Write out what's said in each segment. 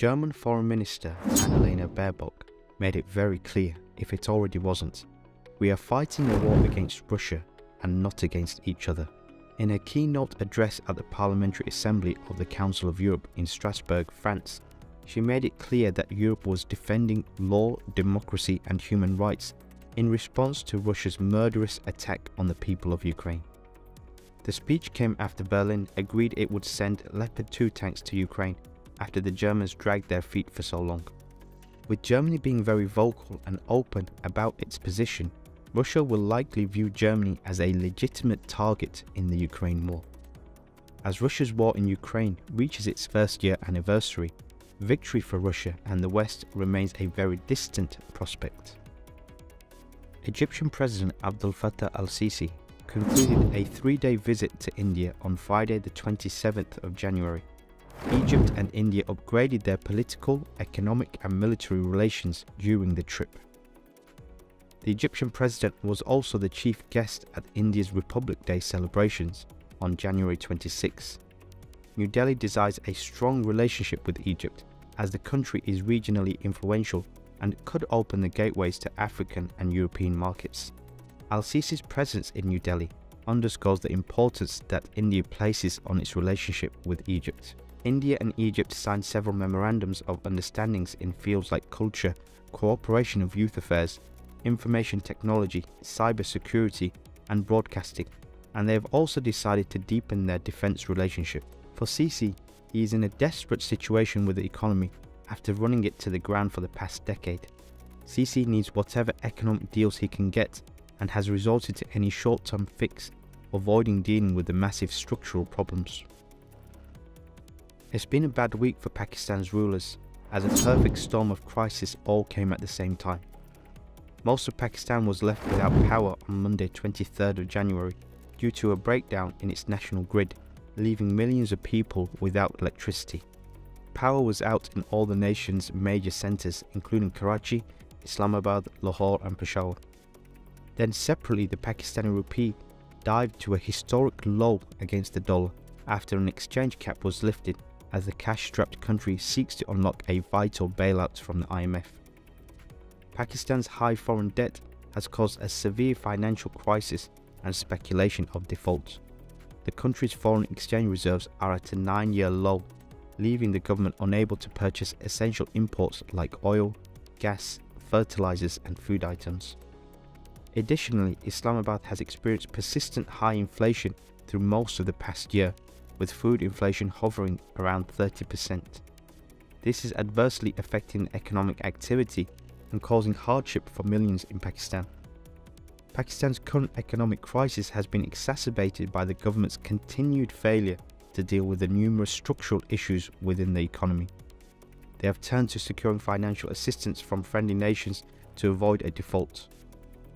German Foreign Minister Annalena Baerbock made it very clear, if it already wasn't, we are fighting a war against Russia and not against each other. In her keynote address at the Parliamentary Assembly of the Council of Europe in Strasbourg, France, she made it clear that Europe was defending law, democracy and human rights in response to Russia's murderous attack on the people of Ukraine. The speech came after Berlin agreed it would send Leopard 2 tanks to Ukraine after the Germans dragged their feet for so long. With Germany being very vocal and open about its position, Russia will likely view Germany as a legitimate target in the Ukraine war. As Russia's war in Ukraine reaches its first-year anniversary, victory for Russia and the West remains a very distant prospect. Egyptian President Abdel Fattah al-Sisi concluded a 3-day visit to India on Friday the 27th of January. Egypt and India upgraded their political, economic and military relations during the trip. The Egyptian president was also the chief guest at India's Republic Day celebrations on January 26. New Delhi desires a strong relationship with Egypt as the country is regionally influential and could open the gateways to African and European markets. Al-Sisi's presence in New Delhi underscores the importance that India places on its relationship with Egypt. India and Egypt signed several memorandums of understandings in fields like culture, cooperation of youth affairs, information technology, cybersecurity and broadcasting, and they have also decided to deepen their defense relationship. For Sisi, he is in a desperate situation with the economy after running it to the ground for the past decade. Sisi needs whatever economic deals he can get and has resorted to any short-term fix, avoiding dealing with the massive structural problems. It's been a bad week for Pakistan's rulers, as a perfect storm of crisis all came at the same time. Most of Pakistan was left without power on Monday 23rd of January due to a breakdown in its national grid, leaving millions of people without electricity. Power was out in all the nation's major centres including Karachi, Islamabad, Lahore and Peshawar. Then separately, the Pakistani rupee dived to a historic low against the dollar after an exchange cap was lifted as the cash-strapped country seeks to unlock a vital bailout from the IMF. Pakistan's high foreign debt has caused a severe financial crisis and speculation of default. The country's foreign exchange reserves are at a 9-year low, leaving the government unable to purchase essential imports like oil, gas, fertilizers and food items. Additionally, Islamabad has experienced persistent high inflation through most of the past year, with food inflation hovering around 30%. This is adversely affecting economic activity and causing hardship for millions in Pakistan. Pakistan's current economic crisis has been exacerbated by the government's continued failure to deal with the numerous structural issues within the economy. They have turned to securing financial assistance from friendly nations to avoid a default.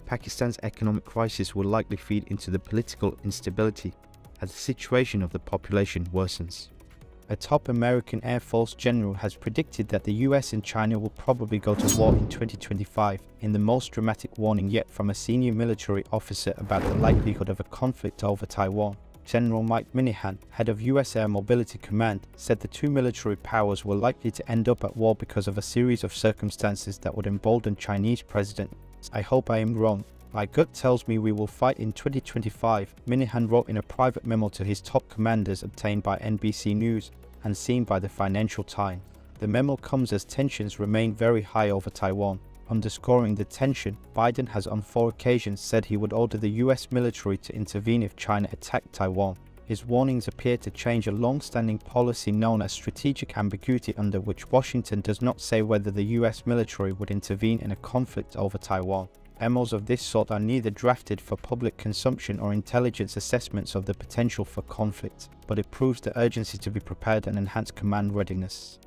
Pakistan's economic crisis will likely feed into the political instability as the situation of the population worsens. A top American Air Force general has predicted that the US and China will probably go to war in 2025 in the most dramatic warning yet from a senior military officer about the likelihood of a conflict over Taiwan. General Mike Minihan, head of US Air Mobility Command, said the two military powers were likely to end up at war because of a series of circumstances that would embolden Chinese President. I hope I am wrong. My gut tells me we will fight in 2025, Minihan wrote in a private memo to his top commanders obtained by NBC News and seen by the Financial Times. The memo comes as tensions remain very high over Taiwan. Underscoring the tension, Biden has on 4 occasions said he would order the US military to intervene if China attacked Taiwan. His warnings appear to change a long-standing policy known as strategic ambiguity, under which Washington does not say whether the US military would intervene in a conflict over Taiwan. Memos of this sort are neither drafted for public consumption or intelligence assessments of the potential for conflict, but it proves the urgency to be prepared and enhance command readiness.